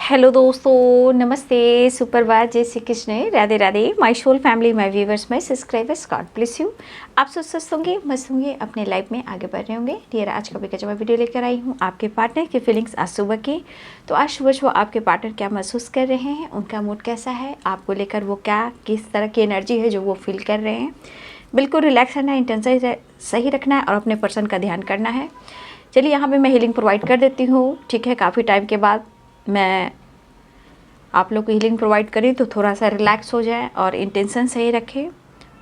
Hello दोस्तों, नमस्ते, सुप्रभात, जय Shri Krishna, Radhe Radhe. My soul family, my viewers, my subscribers, God bless you. आप सब स्वस्थ होंगे, मस्त होंगे, अपने लाइफ में आगे बढ़ रहे होंगे। डियर, आज का भी मैं वीडियो लेकर आई हूँ आपके पार्टनर की फीलिंग्स आज सुबह की। तो आज सुबह वो आपके पार्टनर क्या महसूस कर रहे हैं, उनका मूड कैसा है, आपको लेकर वो क्या किस तरह की एनर्जी है जो वो फील कर रहे हैं। बिल्कुल रिलैक्स रहना है, इंटेंशन सही रखना है और अपने पर्सन का ध्यान करना है। चलिए, यहाँ पे मैं हीलिंग प्रोवाइड कर देती हूँ। ठीक है, काफ़ी टाइम के बाद मैं आप लोग को हीलिंग प्रोवाइड करें तो थोड़ा सा रिलैक्स हो जाए और इंटेंशन सही रखें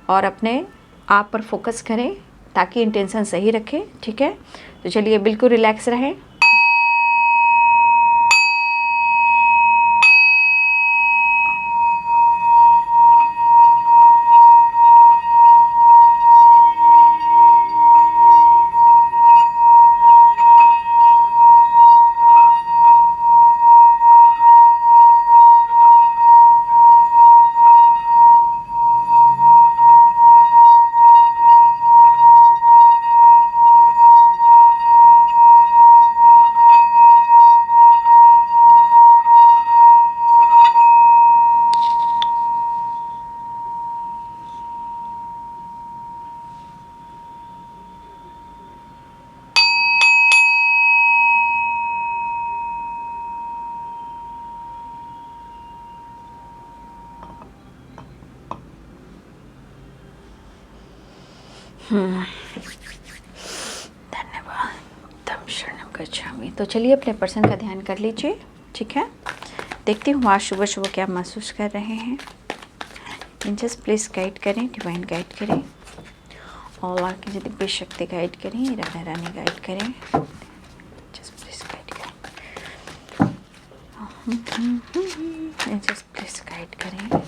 और अपने आप पर फोकस करें ताकि इंटेंशन सही रखें। ठीक है, तो चलिए बिल्कुल रिलैक्स रहें। धन्यवाद, तम शरणम गच्छामि। तो चलिए अपने पर्सन का ध्यान कर लीजिए। ठीक है, देखती हूँ आज सुबह सुबह क्या महसूस कर रहे हैं। जस्ट प्लीज़ गाइड करें, डिवाइन गाइड करें, और की दिव्य शक्ति गाइड करें, राधा रानी गाइड करें। जस्ट प्लीज़ गाइड करें, जस्ट प्लीज़ गाइड करें।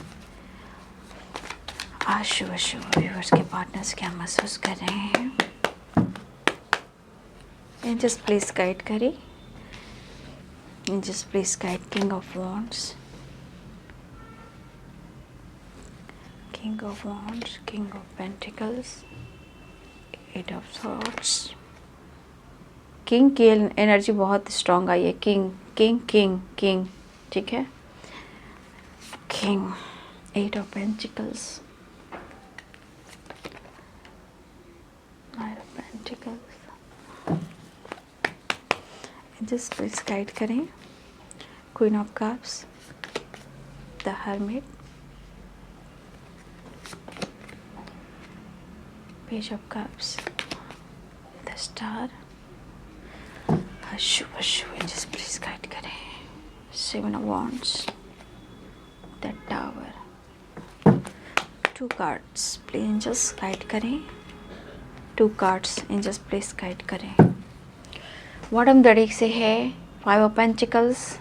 आज सुबह सुबह व्यूअर्स के पार्टनर्स क्या महसूस कर रहे हैं, जस्ट प्लीज़ गाइड करें। Just please guide king of wands, king of wands, king of pentacles, eight of swords. King की एनर्जी बहुत स्ट्रांग आई है। किंग किंग किंग किंग, ठीक है, king, eight of pentacles, nine of pentacles. Just please guide करें। Queen of cups, the hermit, page of cups, the star. शुभ शुभ, just please guide करें। Seven of wands, the tower. Two cards please just guide करें। To cards in just please guide करें। Bottom दड़ी से है five of pentacles,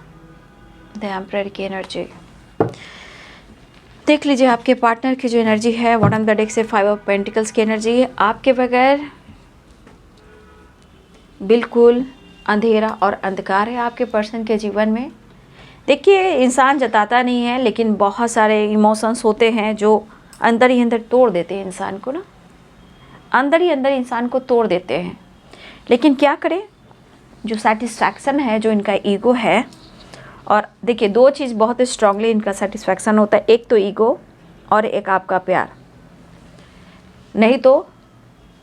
the emperor की energy. देख लीजिए आपके पार्टनर की जो एनर्जी है, बॉटम दड़ी से फाइव ऑफ पेंटिकल्स की एनर्जी आपके बगैर बिल्कुल अंधेरा और अंधकार है आपके पर्सन के जीवन में। देखिए, इंसान जताता नहीं है, लेकिन बहुत सारे इमोशंस होते हैं जो अंदर ही अंदर तोड़ देते हैं इंसान को ना, अंदर ही अंदर इंसान को तोड़ देते हैं। लेकिन क्या करें, जो सेटिस्फैक्शन है, जो इनका ईगो है, और देखिए दो चीज़ बहुत स्ट्रांगली इनका सेटिस्फैक्शन होता है, एक तो ईगो और एक आपका प्यार। नहीं तो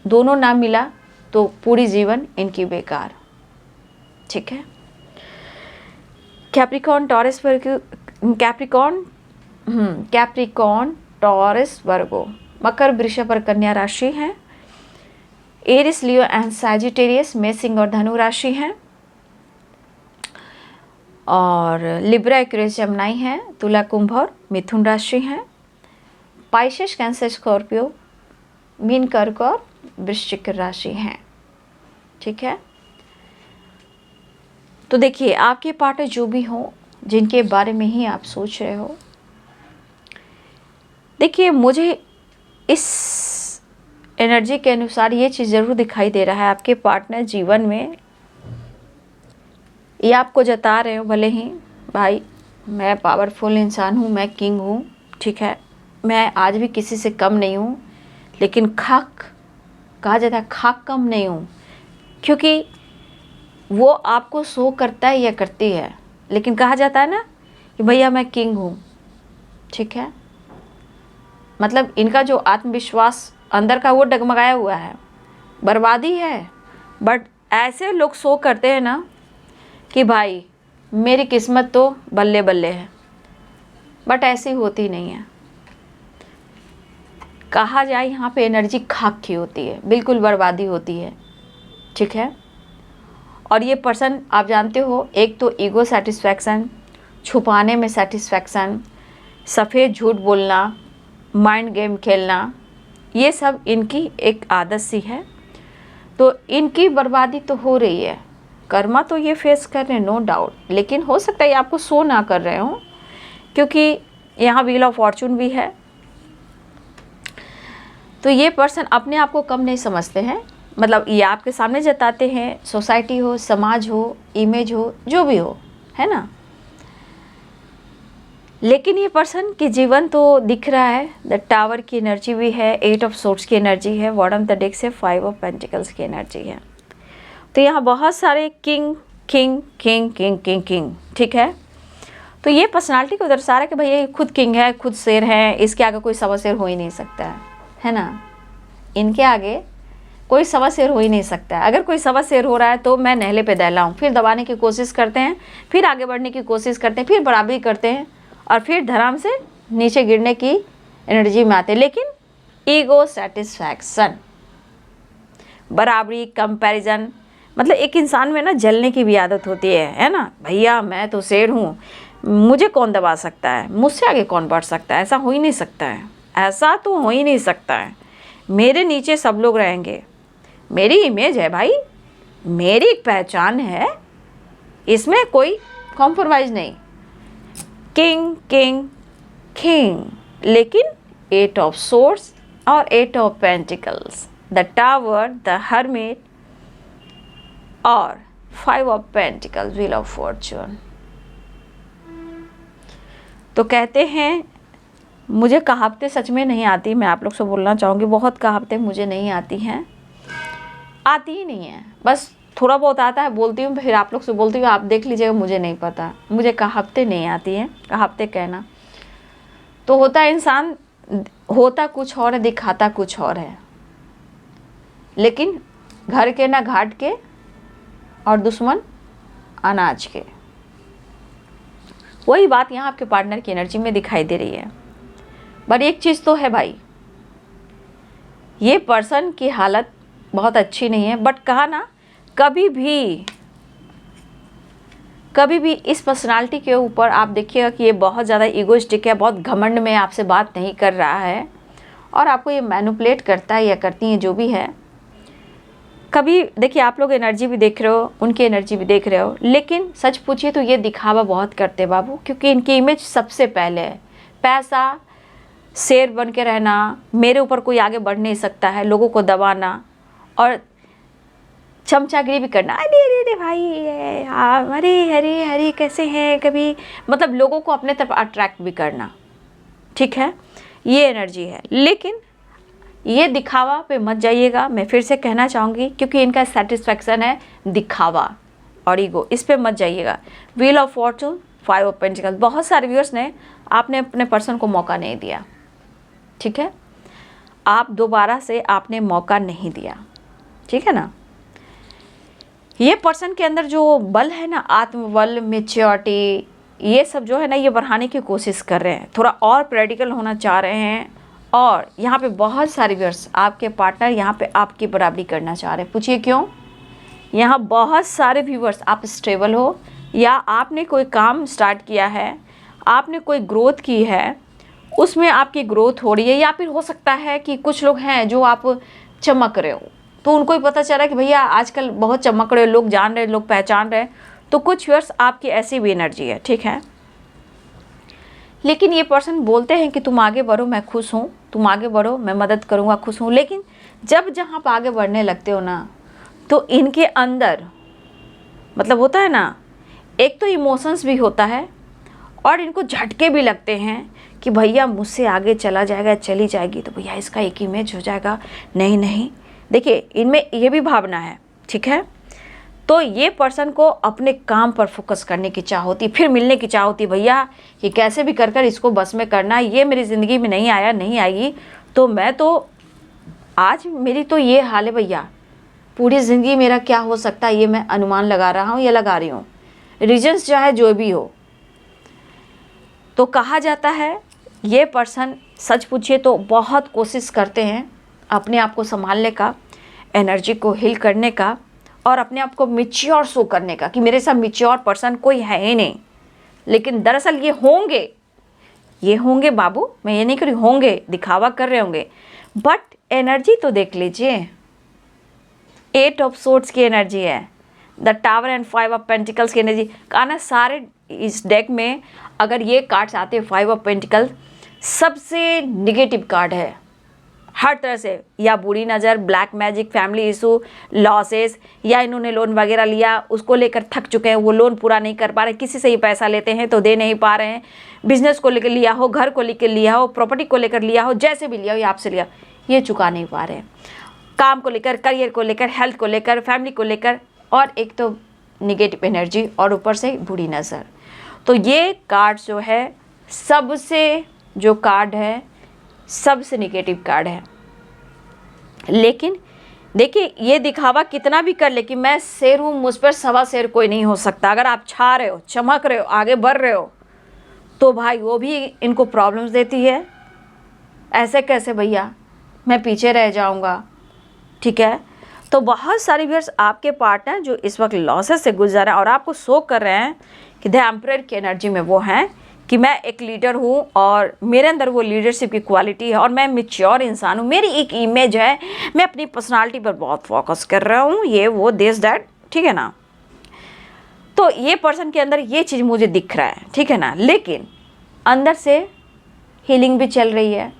दोनों ना मिला तो पूरी जीवन इनकी बेकार। ठीक है, Capricorn Taurus Virgo, Capricorn Taurus Virgo, मकर, वृषभ और कन्या राशि है। एरिस, लियो एंड सैजिटेरियस, मेषिंग और धनु राशि है। और लिब्रा, एक्वेरियस, जमनाई है। तुला, कुंभ और मिथुन राशि है। पाइसेस, कैंसर, स्कॉर्पियो, मीन, कर्क और वृश्चिक राशि है। ठीक है, तो देखिए आपके पार्टनर जो भी हो, जिनके बारे में ही आप सोच रहे हो, देखिए मुझे इस एनर्जी के अनुसार ये चीज़ ज़रूर दिखाई दे रहा है, आपके पार्टनर जीवन में ये आपको जता रहे हो, भले ही भाई मैं पावरफुल इंसान हूँ, मैं किंग हूँ, ठीक है, मैं आज भी किसी से कम नहीं हूँ, लेकिन खाक कहा जाता है, खाक कम नहीं हूँ, क्योंकि वो आपको शो करता है या करती है लेकिन कहा जाता है ना कि भैया मैं किंग हूँ, ठीक है। मतलब इनका जो आत्मविश्वास अंदर का वो डगमगाया हुआ है, बर्बादी है। बट ऐसे लोग शो करते हैं ना कि भाई मेरी किस्मत तो बल्ले बल्ले है, बट ऐसी होती नहीं है। कहा जाए यहाँ पे एनर्जी खाक की होती है, बिल्कुल बर्बादी होती है, ठीक है। और ये पर्सन आप जानते हो, एक तो ईगो सेटिस्फैक्शन, छुपाने में सेटिस्फैक्शन, सफ़ेद झूठ बोलना, माइंड गेम खेलना, ये सब इनकी एक आदत सी है। तो इनकी बर्बादी तो हो रही है, कर्मा तो ये फेस कर रहे हैं, नो डाउट। लेकिन हो सकता है आपको शो ना कर रहे हो, क्योंकि यहाँ व्हील ऑफ फॉर्चून भी है। तो ये पर्सन अपने आप को कम नहीं समझते हैं, मतलब ये आपके सामने जताते हैं, सोसाइटी हो, समाज हो, इमेज हो, जो भी हो, है ना। लेकिन ये पर्सन की जीवन तो दिख रहा है, द टावर की एनर्जी भी है, 8 ऑफ सोर्ट्स की एनर्जी है, बॉटम द डेक से 5 ऑफ पेंटिकल्स की एनर्जी है। तो यहाँ बहुत सारे king king king king king king, ठीक है। तो ये पर्सनालिटी को दर्शा रहा है कि भैया ये खुद किंग है, खुद शेर है, इसके आगे कोई सवा शेर हो ही नहीं सकता है ना। इनके आगे कोई सवा शेर हो ही नहीं सकता है। अगर कोई सवा शेर हो रहा है तो मैं नहले पे दहला हूँ, फिर दबाने की कोशिश करते हैं, फिर आगे बढ़ने की कोशिश करते हैं, फिर बराबरी करते हैं, और फिर धड़ाम से नीचे गिरने की एनर्जी में आते हैं। लेकिन ईगो सेटिस्फैक्शन, बराबरी, कंपैरिजन, मतलब एक इंसान में ना जलने की भी आदत होती है ना। भैया मैं तो शेर हूँ, मुझे कौन दबा सकता है, मुझसे आगे कौन बढ़ सकता है, ऐसा हो ही नहीं सकता है, ऐसा तो हो ही नहीं सकता है, मेरे नीचे सब लोग रहेंगे, मेरी इमेज है भाई, मेरी एक पहचान है, इसमें कोई कॉम्प्रोमाइज़ नहीं। किंग किंग किंग, लेकिन 8 ऑफ सोर्ड्स और 8 of pentacles, the tower, the hermit और 5 of pentacles, wheel of Fortune. तो कहते हैं मुझे कहावतें सच में नहीं आती, मैं आप लोग से बोलना चाहूँगी, बहुत कहावतें मुझे नहीं आती हैं, आती ही नहीं है, बस थोड़ा बहुत आता है, बोलती हूँ, फिर आप लोग से बोलती हूँ, आप देख लीजिएगा, मुझे नहीं पता, मुझे कहावतें नहीं आती हैं। कहावतें कहना तो होता है, इंसान होता कुछ और है, दिखाता कुछ और है, लेकिन घर के ना घाट के और दुश्मन अनाज के। वही बात यहाँ आपके पार्टनर की एनर्जी में दिखाई दे रही है। पर एक चीज़ तो है भाई, ये पर्सन की हालत बहुत अच्छी नहीं है, बट कहा ना, कभी भी इस पर्सनालिटी के ऊपर आप देखिएगा कि ये बहुत ज़्यादा ईगोइस्टिक है, बहुत घमंड में आपसे बात नहीं कर रहा है, और आपको ये मैनिपुलेट करता है या करती है, जो भी है। कभी देखिए, आप लोग एनर्जी भी देख रहे हो, उनकी एनर्जी भी देख रहे हो, लेकिन सच पूछिए तो ये दिखावा बहुत करते हैं बाबू, क्योंकि इनकी इमेज सबसे पहले है। पैसा, शेर बन के रहना, मेरे ऊपर कोई आगे बढ़ नहीं सकता है, लोगों को दबाना और चमचागिरी भी करना, अरे अरे अरे भाई, अरे अरे अरे कैसे हैं, कभी मतलब लोगों को अपने तरफ अट्रैक्ट भी करना, ठीक है, ये एनर्जी है। लेकिन ये दिखावा पे मत जाइएगा, मैं फिर से कहना चाहूँगी, क्योंकि इनका सेटिस्फैक्शन है दिखावा और ईगो, इस पे मत जाइएगा। Wheel of Fortune, 5 of pentacles, बहुत सारे व्यूअर्स ने आपने अपने पर्सन को मौका नहीं दिया, ठीक है, आप दोबारा से आपने मौका नहीं दिया, ठीक है ना। ये पर्सन के अंदर जो बल है ना, आत्मबल, मेच्योरिटी, ये सब जो है ना, ये बढ़ाने की कोशिश कर रहे हैं, थोड़ा और प्रैक्टिकल होना चाह रहे हैं। और यहाँ पे बहुत सारे व्यूअर्स, आपके पार्टनर यहाँ पे आपकी बराबरी करना चाह रहे हैं। पूछिए क्यों? यहाँ बहुत सारे व्यूअर्स, आप स्टेबल हो, या आपने कोई काम स्टार्ट किया है, आपने कोई ग्रोथ की है, उसमें आपकी ग्रोथ हो रही है, या फिर हो सकता है कि कुछ लोग हैं जो आप चमक रहे हो, तो उनको ही पता चल रहा है कि भैया आजकल बहुत चमक रहे, लोग जान रहे, लोग पहचान रहे, तो कुछ व्यूअर्स आपकी ऐसी भी एनर्जी है, ठीक है। लेकिन ये पर्सन बोलते हैं कि तुम आगे बढ़ो, मैं खुश हूँ, तुम आगे बढ़ो, मैं मदद करूँगा, खुश हूँ। लेकिन जब जहाँ पर आगे बढ़ने लगते हो ना, तो इनके अंदर मतलब होता है ना, एक तो इमोशंस भी होता है, और इनको झटके भी लगते हैं कि भैया मुझसे आगे चला जाएगा, चली जाएगी तो भैया इसका एक इमेज हो जाएगा, नहीं नहीं। देखिए, इनमें ये भी भावना है, ठीक है। तो ये पर्सन को अपने काम पर फोकस करने की चाह होती, फिर मिलने की चाह होती, भैया ये कैसे भी कर कर इसको बस में करना है, ये मेरी ज़िंदगी में नहीं आया नहीं आएगी तो मैं तो आज मेरी तो ये हाल है भैया, पूरी ज़िंदगी मेरा क्या हो सकता है ये मैं अनुमान लगा रहा हूँ या लगा रही हूँ, रीजंस चाहे जो भी हो। तो कहा जाता है ये पर्सन सच पूछिए तो बहुत कोशिश करते हैं अपने आप को संभालने का, एनर्जी को हील करने का और अपने आप को मैच्योर शो करने का कि मेरे साथ मैच्योर पर्सन कोई है ही नहीं। लेकिन दरअसल ये होंगे बाबू, मैं ये नहीं कर रही, होंगे, दिखावा कर रहे होंगे, बट एनर्जी तो देख लीजिए। 8 ऑफ सोर्ड्स की एनर्जी है, the tower and 5 of pentacles की एनर्जी। कहा ना सारे इस डेक में अगर ये कार्ड्स आते हैं 5 ऑफ पेंटिकल सबसे निगेटिव कार्ड है हर तरह से, या बुरी नज़र, black magic, family issue, losses, या इन्होंने लोन वगैरह लिया उसको लेकर थक चुके हैं, वो लोन पूरा नहीं कर पा रहे, किसी से ही पैसा लेते हैं तो दे नहीं पा रहे हैं, बिजनेस को लेकर लिया हो, घर को लेकर लिया हो, प्रॉपर्टी को लेकर लिया हो, जैसे भी लिया हो या आपसे लिया ये चुका नहीं पा रहे हैं, काम को लेकर, करियर को लेकर, हेल्थ को लेकर, फैमिली को लेकर, और एक तो निगेटिव एनर्जी और ऊपर से बुरी नज़र। तो ये कार्ड जो है सबसे, जो कार्ड है सबसे निगेटिव कार्ड है। लेकिन देखिए ये दिखावा कितना भी कर ले कि मैं शेर हूँ, मुझ पर सवा शेर कोई नहीं हो सकता, अगर आप छा रहे हो, चमक रहे हो, आगे बढ़ रहे हो तो भाई वो भी इनको प्रॉब्लम्स देती है। ऐसे कैसे भैया मैं पीछे रह जाऊँगा, ठीक है। तो बहुत सारे व्यूअर्स आपके पार्टनर जो इस वक्त लॉसेस से गुजर रहे हैं और आपको शो कर रहे हैं कि द एम्परर की एनर्जी में वो हैं कि मैं एक लीडर हूँ और मेरे अंदर वो लीडरशिप की क्वालिटी है और मैं मैच्योर इंसान हूँ, मेरी एक इमेज है, मैं अपनी पर्सनालिटी पर बहुत फोकस कर रहा हूँ, ये वो दिस दैट, ठीक है ना। तो ये पर्सन के अंदर ये चीज़ मुझे दिख रहा है, ठीक है ना। लेकिन अंदर से हीलिंग भी चल रही है,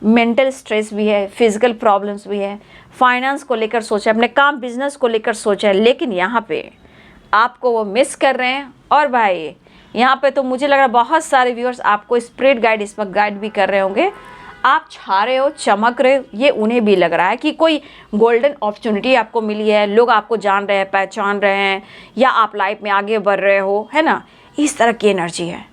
मेंटल स्ट्रेस भी है, फिजिकल प्रॉब्लम्स भी है, फाइनेंस को लेकर सोचा है, अपने काम बिजनेस को लेकर सोचा है, लेकिन यहाँ पे आपको वो मिस कर रहे हैं। और भाई यहाँ पे तो मुझे लग रहा है बहुत सारे व्यूअर्स आपको स्पिरिट गाइड इस वक्त गाइड भी कर रहे होंगे, आप छा रहे हो, चमक रहे हो, ये उन्हें भी लग रहा है कि कोई गोल्डन अपॉर्चुनिटी आपको मिली है, लोग आपको जान रहे हैं, पहचान रहे हैं, या आप लाइफ में आगे बढ़ रहे हो, है ना, इस तरह की एनर्जी है।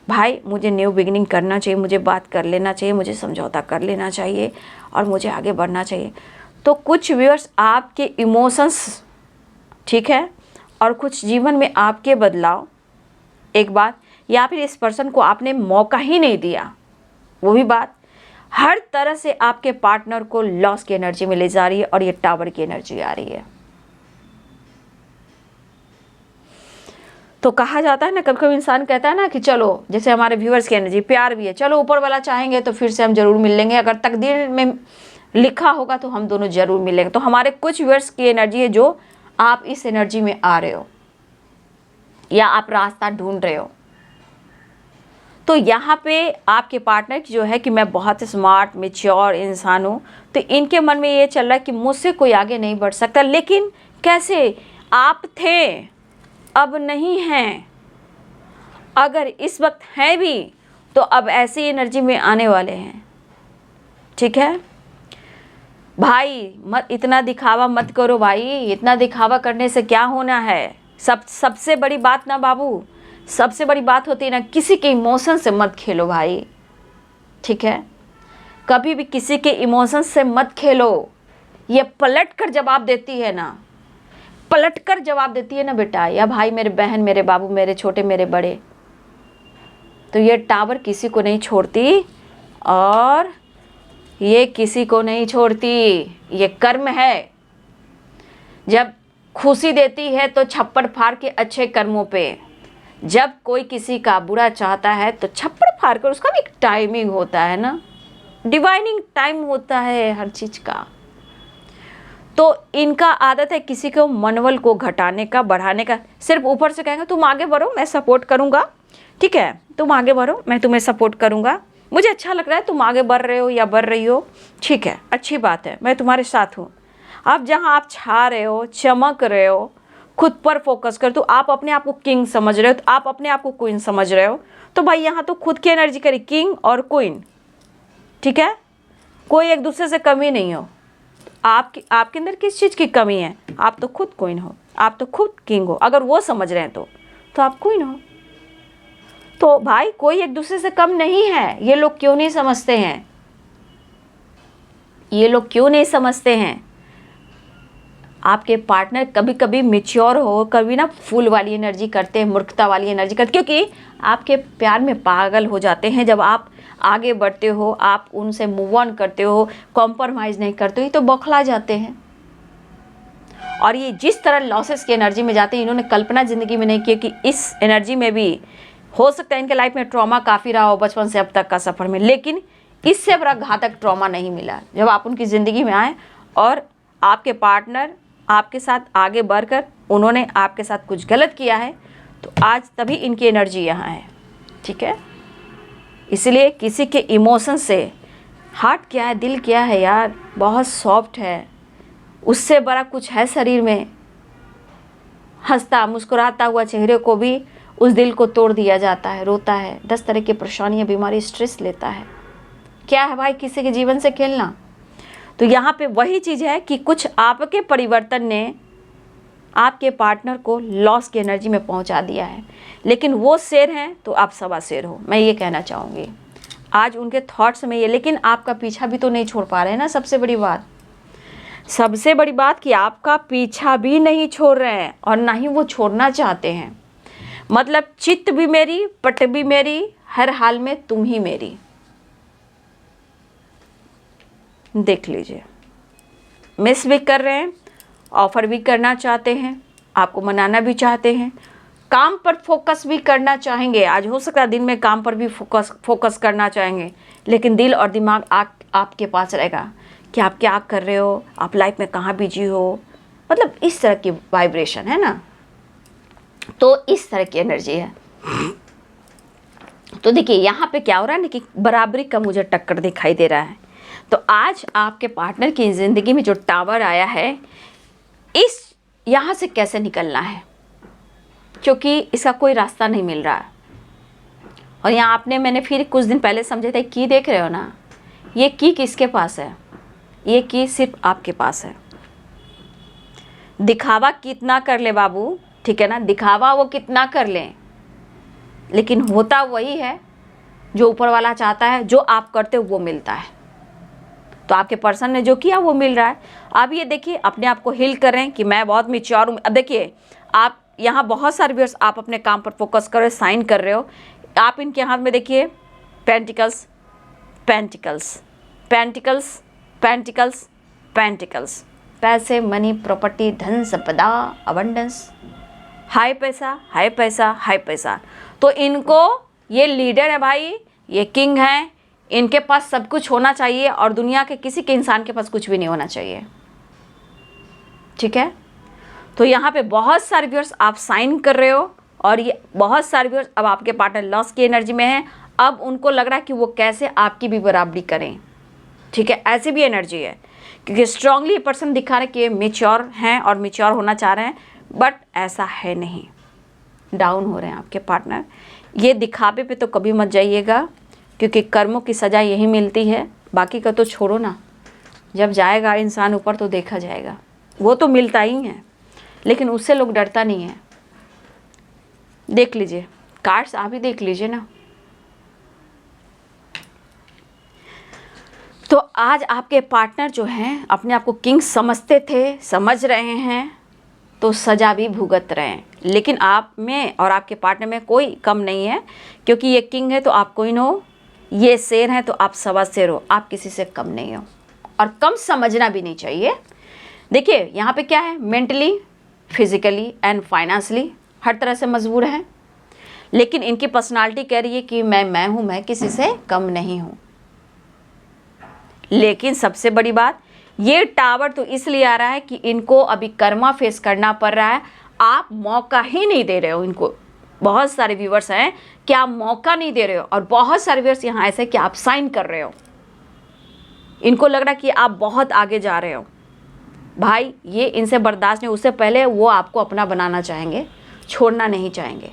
भाई मुझे न्यू बिगिनिंग करना चाहिए, मुझे बात कर लेना चाहिए, मुझे समझौता कर लेना चाहिए और मुझे आगे बढ़ना चाहिए। तो कुछ व्यूअर्स आपके इमोशंस, ठीक है, और कुछ जीवन में आपके बदलाव, एक बात, या फिर इस पर्सन को आपने मौका ही नहीं दिया, वो भी बात, हर तरह से आपके पार्टनर को लॉस की एनर्जी में ले जा रही है और ये टावर की एनर्जी आ रही है। तो कहा जाता है ना, कभी कभी इंसान कहता है ना कि चलो, जैसे हमारे व्यूअर्स की एनर्जी, प्यार भी है, चलो ऊपर वाला चाहेंगे तो फिर से हम जरूर मिल लेंगे, अगर तकदीर में लिखा होगा तो हम दोनों जरूर मिलेंगे। तो हमारे कुछ व्यूअर्स की एनर्जी है जो आप इस एनर्जी में आ रहे हो या आप रास्ता ढूंढ रहे हो। तो यहाँ पे आपके पार्टनर की जो है कि मैं बहुत स्मार्ट मैच्योर इंसान हूँ, तो इनके मन में ये चल रहा है कि मुझसे कोई आगे नहीं बढ़ सकता। लेकिन कैसे, आप थे अब नहीं हैं, अगर इस वक्त हैं भी तो अब ऐसी एनर्जी में आने वाले हैं, ठीक है भाई। मत इतना दिखावा मत करो भाई, इतना दिखावा करने से क्या होना है। सबसे बड़ी बात ना बाबू, सबसे बड़ी बात होती है ना, किसी के इमोशन से मत खेलो भाई, ठीक है। कभी भी किसी के इमोशन से मत खेलो। ये पलट कर जवाब देती है ना, पलट कर जवाब देती है ना बेटा या भाई, मेरे बहन, मेरे बाबू, मेरे छोटे, मेरे बड़े, तो ये टावर किसी को नहीं छोड़ती और ये किसी को नहीं छोड़ती। ये कर्म है, जब खुशी देती है तो छप्पड़ फाड़ के अच्छे कर्मों पे, जब कोई किसी का बुरा चाहता है तो छप्पड़ फाड़ कर, उसका भी एक टाइमिंग होता है ना, डिवाइनिंग टाइम होता है हर चीज़ का। तो इनका आदत है किसी को मनोबल को घटाने का, बढ़ाने का, सिर्फ ऊपर से कहेंगे तुम आगे बढ़ो मैं सपोर्ट करूँगा, ठीक है, तुम आगे बढ़ो मैं तुम्हें सपोर्ट करूँगा, मुझे अच्छा लग रहा है तुम आगे बढ़ रहे हो या बढ़ रही हो, ठीक है, अच्छी बात है, मैं तुम्हारे साथ हूँ। अब जहाँ आप छा रहे हो, चमक रहे हो, खुद पर फोकस कर, तो आप अपने आप को किंग समझ रहे हो, तो आप अपने आप को क्वीन समझ रहे हो, तो भाई यहाँ तो खुद की एनर्जी करी, किंग और क्वीन, ठीक है, कोई एक दूसरे से कमी नहीं हो। आपके अंदर किस चीज़ की कमी है, आप तो खुद क्वीन हो, आप तो खुद किंग हो। अगर वो समझ रहे हैं तो आप क्वीन हो। तो भाई कोई एक दूसरे से कम नहीं है। ये लोग क्यों नहीं समझते हैं? ये लोग क्यों नहीं समझते हैं? आपके पार्टनर कभी कभी मैच्योर हो, कभी ना फूल वाली एनर्जी करते हैं, मूर्खता वाली एनर्जी करते, क्योंकि आपके प्यार में पागल हो जाते हैं। जब आप आगे बढ़ते हो, आप उनसे मूव ऑन करते हो, कॉम्प्रोमाइज़ नहीं करते हो, तो बौखला जाते हैं। और ये जिस तरह लॉसेस की एनर्जी में जाते हैं, इन्होंने कल्पना ज़िंदगी में नहीं की कि इस एनर्जी में भी हो सकता है इनके लाइफ में ट्रॉमा काफ़ी रहा हो बचपन से अब तक का सफ़र में, लेकिन इससे बड़ा घातक ट्रॉमा नहीं मिला जब आप उनकी ज़िंदगी में आए और आपके पार्टनर आपके साथ आगे बढ़कर उन्होंने आपके साथ कुछ गलत किया है, तो आज तभी इनकी एनर्जी यहाँ है। ठीक है, इसलिए किसी के इमोशन से, हार्ट क्या है, दिल क्या है यार, बहुत सॉफ्ट है, उससे बड़ा कुछ है शरीर में। हंसता मुस्कुराता हुआ चेहरे को भी उस दिल को तोड़ दिया जाता है, रोता है, 10 तरह की परेशानियाँ, बीमारी, स्ट्रेस लेता है। क्या है भाई किसी के जीवन से खेलना? तो यहाँ पे वही चीज़ है कि कुछ आपके परिवर्तन ने आपके पार्टनर को लॉस की एनर्जी में पहुँचा दिया है, लेकिन वो शेर हैं तो आप सवा शेर हो, मैं ये कहना चाहूँगी। आज उनके थॉट्स में ये, लेकिन आपका पीछा भी तो नहीं छोड़ पा रहे हैं ना। सबसे बड़ी बात कि आपका पीछा भी नहीं छोड़ रहे हैं और ना ही वो छोड़ना चाहते हैं। मतलब चित्त भी मेरी, पट भी मेरी, हर हाल में तुम ही मेरी। देख लीजिए, मिस भी कर रहे हैं, ऑफर भी करना चाहते हैं, आपको मनाना भी चाहते हैं, काम पर फोकस भी करना चाहेंगे। आज हो सकता है दिन में काम पर भी फोकस करना चाहेंगे, लेकिन दिल और दिमाग आपके पास रहेगा कि आप क्या कर रहे हो, आप लाइफ में कहाँ बिजी हो। मतलब इस तरह की वाइब्रेशन है ना, तो इस तरह की एनर्जी है। तो देखिए यहाँ पे क्या हो रहा है ना कि बराबरी का मुझे टक्कर दिखाई दे रहा है। तो आज आपके पार्टनर की ज़िंदगी में जो टावर आया है, इस यहाँ से कैसे निकलना है, क्योंकि इसका कोई रास्ता नहीं मिल रहा है। और यहाँ मैंने फिर कुछ दिन पहले समझे थे, की देख रहे हो ना, ये की किसके पास है? ये की सिर्फ आपके पास है। दिखावा कितना कर ले बाबू, ठीक है ना, दिखावा वो कितना कर ले, लेकिन होता वही है जो ऊपर वाला चाहता है। जो आप करते हो वो मिलता है। तो आपके पर्सन ने जो किया वो मिल रहा है। अब ये देखिए, अपने आप को हील कर रहे हैं कि मैं बहुत मैच्योर हूँ। अब देखिए, आप यहाँ बहुत सारे व्यूअर्स, आप अपने काम पर फोकस कर रहे हो, साइन कर रहे हो। आप इनके हाथ में देखिए, pentacles, pentacles, pentacles, pentacles, pentacles, पैसे, मनी, प्रॉपर्टी, धन संपदा, अबंडेंस, हाई पैसा, हाई पैसा, हाई पैसा। तो इनको, ये लीडर है भाई, ये किंग है, इनके पास सब कुछ होना चाहिए और दुनिया के किसी के इंसान के पास कुछ भी नहीं होना चाहिए। ठीक है, तो यहाँ पे बहुत सारे व्यूअर्स आप साइन कर रहे हो और ये बहुत सारे व्यूअर्स अब आपके पार्टनर लॉस की एनर्जी में हैं। अब उनको लग रहा है कि वो कैसे आपकी भी बराबरी करें। ठीक है, ऐसी भी एनर्जी है, क्योंकि स्ट्रांगली ये पर्सन दिखा रहे कि ये मैच्योर हैं और मैच्योर होना चाह रहे हैं, बट ऐसा है नहीं। डाउन हो रहे हैं आपके पार्टनर। ये दिखावे पे तो कभी मत जाइएगा, क्योंकि कर्मों की सज़ा यही मिलती है। बाकी का तो छोड़ो ना, जब जाएगा इंसान ऊपर तो देखा जाएगा, वो तो मिलता ही है, लेकिन उससे लोग डरता नहीं है। देख लीजिए कार्ड्स, आप ही देख लीजिए ना। तो आज आपके पार्टनर जो हैं अपने आप को किंग समझते थे, समझ रहे हैं, तो सज़ा भी भुगत रहे हैं। लेकिन आप में और आपके पार्टनर में कोई कम नहीं है, क्योंकि ये किंग है तो आप क्वीन हो, ये शेर है तो आप सवा शेर हो। आप किसी से कम नहीं हो और कम समझना भी नहीं चाहिए। देखिए यहाँ पे क्या है, मेंटली, फिजिकली एंड फाइनेंशियली हर तरह से मजबूर हैं, लेकिन इनकी पर्सनालिटी कह रही है कि मैं हूँ, मैं किसी से कम नहीं हूँ। लेकिन सबसे बड़ी बात, ये टावर तो इसलिए आ रहा है कि इनको अभी कर्मा फेस करना पड़ रहा है। आप मौका ही नहीं दे रहे हो इनको। बहुत सारे व्यूवर्स हैं कि आप मौका नहीं दे रहे हो, और बहुत सारे व्यूवर्स यहाँ ऐसे कि आप साइन कर रहे हो। इनको लग रहा है कि आप बहुत आगे जा रहे हो। भाई ये इनसे बर्दाश्त नहीं। उससे पहले वो आपको अपना बनाना चाहेंगे, छोड़ना नहीं चाहेंगे।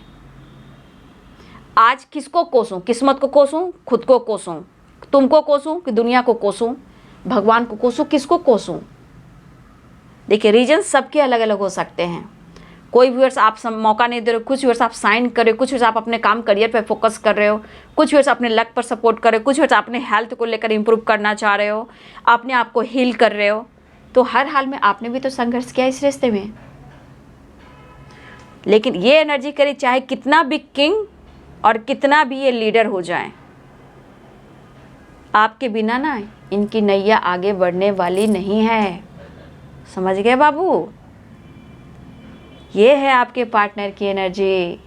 आज किसको कोसूं? किस्मत को कोसूं, खुद को कोसूं, तुमको कोसूं कि दुनिया को कोसूं, भगवान को कोसूं, किसको कोसूं? देखिए रीजन सबके अलग अलग हो सकते हैं। कोई व्यूअर्स आप मौका नहीं दे रहे हो, कुछ व्यूअर्स आप साइन कर रहे हो, कुछ व्यूअर्स आप अपने काम करियर पे फोकस कर रहे हो, कुछ व्यूअर्स अपने लक पर सपोर्ट कर रहे हो, कुछ व्यूअर्स अपने हेल्थ को लेकर इंप्रूव करना चाह रहे हो, अपने आप को हील कर रहे हो। तो हर हाल में आपने भी तो संघर्ष किया इस रिश्ते में। लेकिन ये एनर्जी करी चाहे कितना भी किंग और कितना भी ये लीडर हो जाए, आपके बिना ना इनकी नैया आगे बढ़ने वाली नहीं है। समझ गए बाबू? ये है आपके पार्टनर की एनर्जी,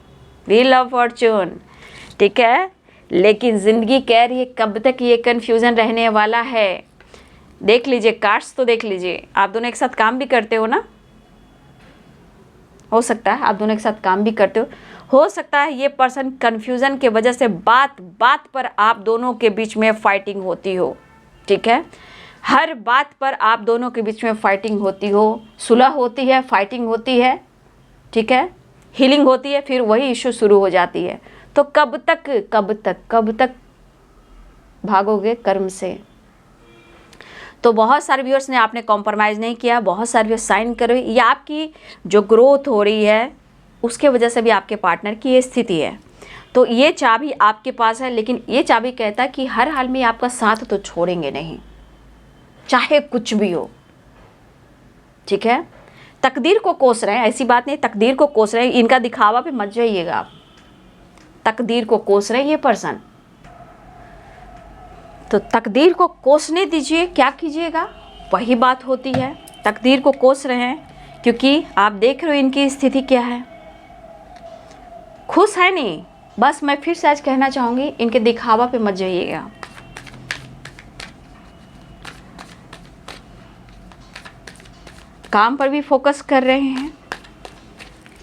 व्हील ऑफ फॉर्चून। ठीक है, लेकिन ज़िंदगी कह रही है कब तक ये कन्फ्यूज़न रहने वाला है। देख लीजिए कार्ड्स तो देख लीजिए। आप दोनों एक साथ काम भी करते हो ना, हो सकता है आप दोनों एक साथ काम भी करते हो सकता है ये पर्सन कन्फ्यूज़न के वजह से बात बात पर आप दोनों के बीच में फाइटिंग होती हो। ठीक है, हर बात पर आप दोनों के बीच में फाइटिंग होती हो, सुलह होती है, फाइटिंग होती है। ठीक है, हीलिंग होती है, फिर वही इशू शुरू हो जाती है। तो कब तक भागोगे कर्म से? तो बहुत सारे व्यूअर्स ने आपने कॉम्प्रोमाइज़ नहीं किया, बहुत सारे व्यूअर्स साइन करो, या आपकी जो ग्रोथ हो रही है उसके वजह से भी आपके पार्टनर की ये स्थिति है। तो ये चाबी आपके पास है, लेकिन ये चाबी कहता है कि हर हाल में आपका साथ तो छोड़ेंगे नहीं, चाहे कुछ भी हो। ठीक है, तकदीर को कोस रहे हैं, ऐसी बात नहीं, तकदीर को कोस रहे हैं। इनका दिखावा पे मत जाइएगा आप, तकदीर को कोस रहे हैं ये पर्सन। तो तकदीर को कोसने दीजिए, क्या कीजिएगा वही बात होती है। तकदीर को कोस रहे हैं क्योंकि आप देख रहे हो इनकी स्थिति क्या है, खुश है नहीं। बस मैं फिर से आज कहना चाहूँगी, इनके दिखावा पे मत जाइएगा। काम पर भी फोकस कर रहे हैं,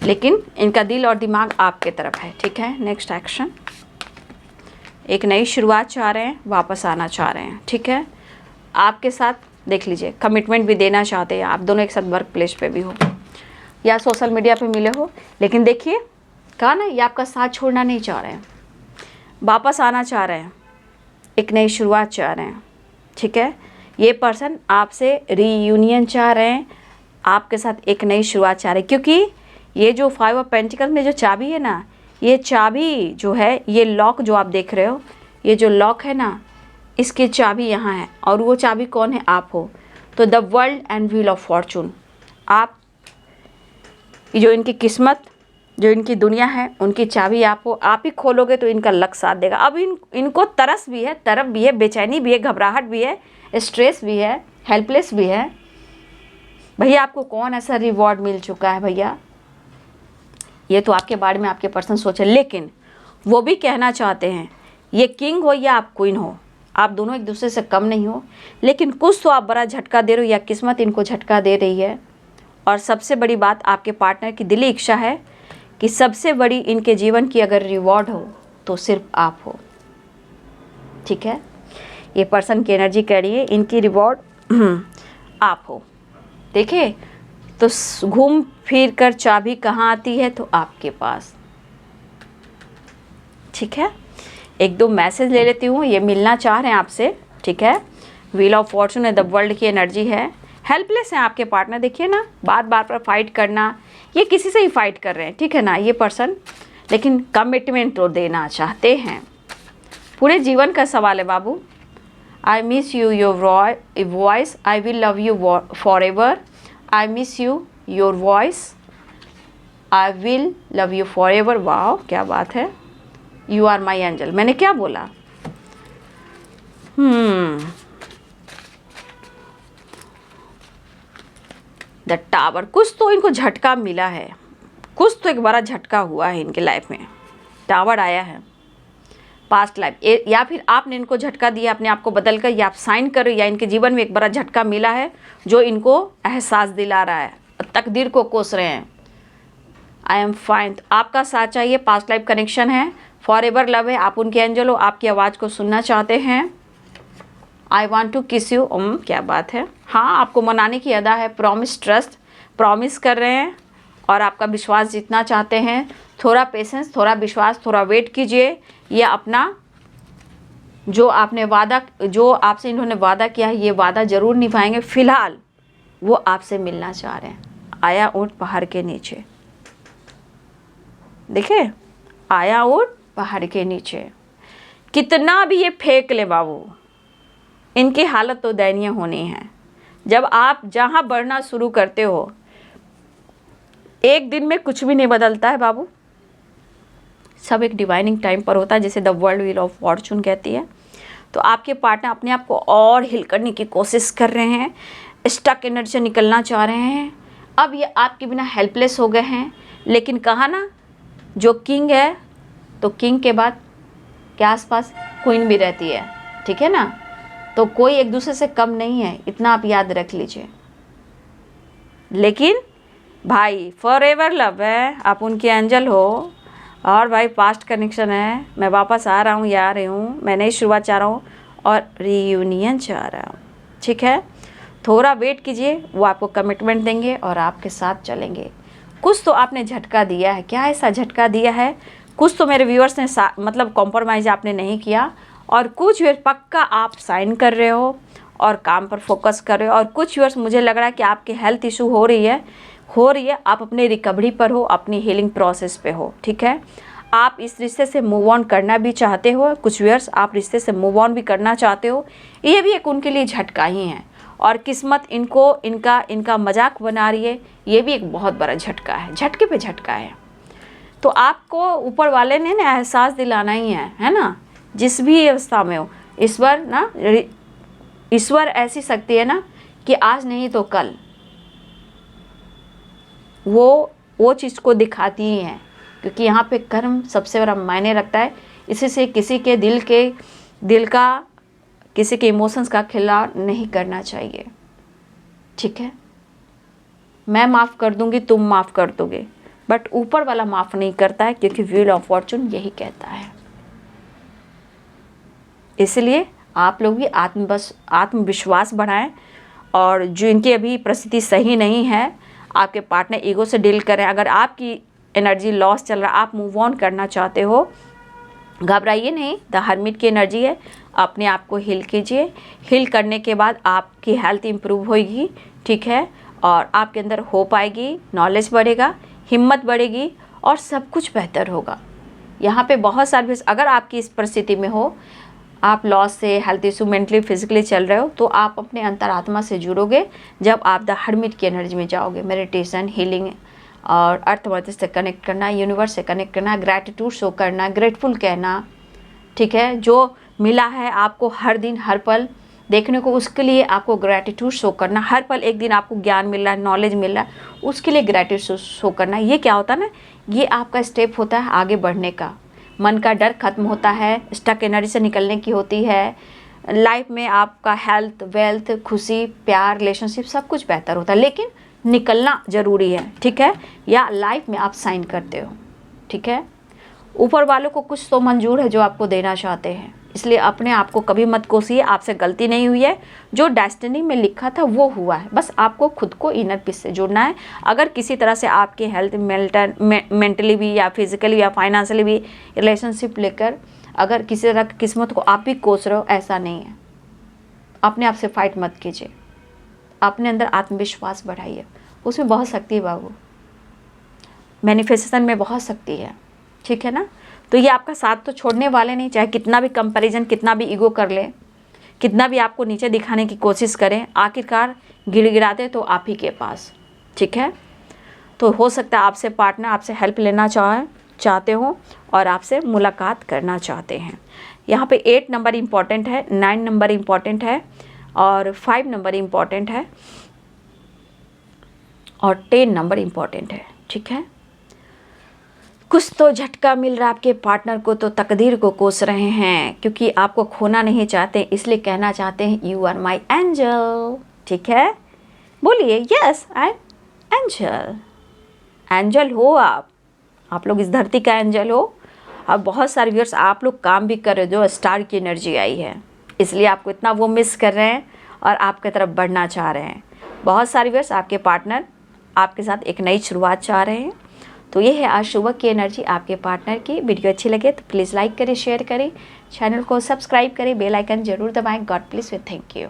लेकिन इनका दिल और दिमाग आपके तरफ है। ठीक है, नेक्स्ट एक्शन, एक नई शुरुआत चाह रहे हैं, वापस आना चाह रहे हैं। ठीक है, आपके साथ देख लीजिए कमिटमेंट भी देना चाहते हैं। आप दोनों एक साथ वर्क प्लेस पे भी हो या सोशल मीडिया पे मिले हो, लेकिन देखिए कहा ना, ये आपका साथ छोड़ना नहीं चाह रहे हैं, वापस आना चाह रहे हैं, एक नई शुरुआत चाह रहे हैं। ठीक है, ये पर्सन आपसे रीयूनियन चाह रहे हैं, आपके साथ एक नई शुरुआत चाह रहे हैं। क्योंकि ये जो 5 ऑफ पेंटिकल्स में जो चाबी है ना, ये चाबी जो है, ये लॉक जो आप देख रहे हो, ये जो लॉक है ना, इसकी चाबी यहाँ है, और वो चाबी कौन है? आप हो। तो the world and wheel of Fortune, आप जो इनकी किस्मत, जो इनकी दुनिया है, उनकी चाबी आप हो। आप ही खोलोगे तो इनका लक साथ देगा। अब इनको तरस भी है, तरफ भी है, बेचैनी भी है, घबराहट भी है, स्ट्रेस भी है, हेल्पलेस भी है। भैया आपको कौन ऐसा रिवॉर्ड मिल चुका है भैया, ये तो आपके बारे में आपके पर्सन सोचे। लेकिन वो भी कहना चाहते हैं, ये किंग हो या आप क्वीन हो, आप दोनों एक दूसरे से कम नहीं हो, लेकिन कुछ तो आप बड़ा झटका दे रहे हो या किस्मत इनको झटका दे रही है। और सबसे बड़ी बात, आपके पार्टनर की दिली इच्छा है कि सबसे बड़ी इनके जीवन की अगर रिवॉर्ड हो तो सिर्फ आप हो। ठीक है, ये पर्सन की एनर्जी कह रही है इनकी रिवॉर्ड आप हो। देखिए तो घूम फिर कर चाबी कहाँ आती है? तो आपके पास। ठीक है, एक दो मैसेज ले लेती हूँ, ये मिलना चाह रहे हैं आपसे। ठीक है, व्हील ऑफ फॉर्चून है, द वर्ल्ड की एनर्जी है, हेल्पलेस हैं आपके पार्टनर। देखिए ना, बार बार पर फाइट करना, ये किसी से ही फाइट कर रहे हैं। ठीक है ना, ये पर्सन, लेकिन कमिटमेंट तो देना चाहते हैं। पूरे जीवन का सवाल है बाबू। I miss you your voice, I will love you forever. I miss you your voice, I will love you forever. वाह क्या बात है, यू आर माई एंजल। मैंने क्या बोला? द टावर, कुछ तो इनको झटका मिला है, कुछ तो एक बड़ा झटका हुआ है इनके लाइफ में। टावर आया है, पास्ट लाइफ, या फिर आपने इनको झटका दिया अपने आप को बदल कर, या आप साइन कर, या इनके जीवन में एक बड़ा झटका मिला है जो इनको एहसास दिला रहा है, तकदीर को कोस रहे हैं। आई एम फाइन, आपका साथ चाहिए, पास्ट लाइफ कनेक्शन है, फॉर एवर लव है, आप उनके एंजल हो, आपकी आवाज़ को सुनना चाहते हैं। आई वॉन्ट टू किस यू, क्या बात है। हाँ, आपको मनाने की अदा है, प्रॉमिस ट्रस्ट, प्रॉमिस कर रहे हैं और आपका विश्वास जीतना चाहते हैं। थोड़ा पेशेंस, थोड़ा विश्वास, थोड़ा वेट कीजिए। ये अपना जो आपने वादा, जो आपसे इन्होंने वादा किया है, ये वादा ज़रूर निभाएंगे। फ़िलहाल वो आपसे मिलना चाह रहे हैं। आया ऊँट पहाड़ के नीचे, देखिए आया ऊँट पहाड़ के नीचे। कितना भी ये फेंक ले बाबू, इनकी हालत तो दयनीय होनी है। जब आप जहाँ बढ़ना शुरू करते हो, एक दिन में कुछ भी नहीं बदलता है बाबू, सब एक डिवाइनिंग टाइम पर होता है, जैसे the world wheel of Fortune कहती है। तो आपके पार्टनर अपने आप को और हिल करने की कोशिश कर रहे हैं, स्टक एनर्जी से निकलना चाह रहे हैं। अब ये आपके बिना हेल्पलेस हो गए हैं। लेकिन कहा ना, जो किंग है तो किंग के बाद के आसपास क्वीन भी रहती है, ठीक है ना। तो कोई एक दूसरे से कम नहीं है, इतना आप याद रख लीजिए। लेकिन भाई फॉरएवर लव है, आप उनके एंजल हो। और भाई पास्ट कनेक्शन है, मैं वापस आ रहा हूँ या आ रही हूँ, मैं नई शुरुआत चाह रहा हूँ और रीयूनियन चाह रहा हूँ, ठीक है। थोड़ा वेट कीजिए, वो आपको कमिटमेंट देंगे और आपके साथ चलेंगे। कुछ तो आपने झटका दिया है, क्या ऐसा झटका दिया है? कुछ तो मेरे व्यूअर्स ने मतलब कॉम्प्रोमाइज़ आपने नहीं किया, और कुछ व्यूअर्स पक्का आप साइन कर रहे हो और काम पर फोकस कर रहे हो, और कुछ व्यूअर्स मुझे लग रहा है कि आपके हेल्थ इशू हो रही है, आप अपने रिकवरी पर हो, अपनी हीलिंग प्रोसेस पे हो, ठीक है। आप इस रिश्ते से मूव ऑन करना भी चाहते हो, कुछ व्यूअर्स आप रिश्ते से मूव ऑन भी करना चाहते हो। ये भी एक उनके लिए झटका ही है, और किस्मत इनको इनका मजाक बना रही है, ये भी एक बहुत बड़ा झटका है, झटके पे झटका है। तो आपको ऊपर वाले ने ना एहसास दिलाना ही है ना, जिस भी अवस्था में हो। ईश्वर ऐसी शक्ति है ना कि आज नहीं तो कल वो चीज़ को दिखाती ही है, क्योंकि यहाँ पे कर्म सबसे बड़ा मायने रखता है। इसी से किसी के दिल का किसी के इमोशंस का खिलाफ नहीं करना चाहिए, ठीक है। मैं माफ़ कर दूंगी, तुम माफ़ कर दोगे, बट ऊपर वाला माफ़ नहीं करता है, क्योंकि व्हील ऑफ फॉर्चून यही कहता है। इसलिए आप लोग भी आत्मविश्वास बढ़ाएं, और जो इनकी अभी परिस्थिति सही नहीं है, आपके पार्टनर ईगो से डील करें। अगर आपकी एनर्जी लॉस चल रहा है, आप मूव ऑन करना चाहते हो, घबराइए नहीं, द हर्मिट की एनर्जी है। अपने आप को हील कीजिए, हील करने के बाद आपकी हेल्थ इंप्रूव होगी, ठीक है, और आपके अंदर होप आएगी, नॉलेज बढ़ेगा, हिम्मत बढ़ेगी, और सब कुछ बेहतर होगा। यहाँ पे बहुत सारे, अगर आपकी इस परिस्थिति में हो, आप लॉस से, हेल्थ इशू, मेंटली फिजिकली चल रहे हो, तो आप अपने अंतरात्मा से जुड़ोगे जब आप द हर्मिट की एनर्जी में जाओगे। मेडिटेशन, हीलिंग, और अर्थ मदर से कनेक्ट करना, यूनिवर्स से कनेक्ट करना, ग्रैटिट्यूड शो करना, ग्रेटफुल कहना, ठीक है। जो मिला है आपको हर दिन हर पल देखने को, उसके लिए आपको ग्रैटिट्यूड शो करना। हर पल एक दिन आपको ज्ञान मिल रहा है, नॉलेज मिल रहा है, उसके लिए ग्रैटिट्यूड शो करना। ये क्या होता है ना, ये आपका स्टेप होता है आगे बढ़ने का। मन का डर खत्म होता है, स्टक एनर्जी से निकलने की होती है। लाइफ में आपका हेल्थ, वेल्थ, खुशी, प्यार, रिलेशनशिप सब कुछ बेहतर होता है, लेकिन निकलना ज़रूरी है, ठीक है। या लाइफ में आप साइन करते हो, ठीक है। ऊपर वालों को कुछ तो मंजूर है जो आपको देना चाहते हैं, इसलिए अपने आप को कभी मत कोसिए। आपसे गलती नहीं हुई है, जो डेस्टिनी में लिखा था वो हुआ है। बस आपको खुद को इनर पीस से जुड़ना है। अगर किसी तरह से आपकी हेल्थ मेंटली भी, या फिजिकली, या फाइनेंशियली भी, रिलेशनशिप लेकर अगर किसी तरह की किस्मत को आप भी कोस रहे हो, ऐसा नहीं है। अपने आप से फाइट मत कीजिए, अपने अंदर आत्मविश्वास बढ़ाइए, उसमें बहुत शक्ति है बाबू। मैनिफेस्टेशन में बहुत शक्ति है, ठीक है ना। तो ये आपका साथ तो छोड़ने वाले नहीं, चाहे कितना भी कंपैरिजन, कितना भी ईगो कर ले, कितना भी आपको नीचे दिखाने की कोशिश करें, आखिरकार गिड़गिड़ाते तो आप ही के पास, ठीक है। तो हो सकता है आपसे पार्टनर आपसे हेल्प लेना चाहते हो और आपसे मुलाकात करना चाहते हैं। यहाँ पे 8 नंबर इम्पॉर्टेंट है, 9 नंबर इम्पॉर्टेंट है, और 5 नंबर इम्पॉर्टेंट है, और 10 नंबर इम्पॉर्टेंट है, ठीक है। कुछ तो झटका मिल रहा है आपके पार्टनर को, तो तकदीर को कोस रहे हैं, क्योंकि आपको खोना नहीं चाहते, इसलिए कहना चाहते हैं यू आर माई एंजल, ठीक है। बोलिए yes I am angel. Angel हो आप लोग इस धरती का एंजल हो। अब बहुत सारे व्यूअर्स आप लोग काम भी कर रहे हो, जो स्टार की एनर्जी आई है, इसलिए आपको इतना वो मिस कर रहे हैं और आपके तरफ बढ़ना चाह रहे हैं। बहुत सारे व्यूअर्स आपके पार्टनर आपके साथ एक नई शुरुआत चाह रहे हैं। तो ये है आज सुबह की एनर्जी आपके पार्टनर की। वीडियो अच्छी लगे तो प्लीज़ लाइक करें, शेयर करें, चैनल को सब्सक्राइब करें, बेल आइकन जरूर दबाएं। God bless you, thank you.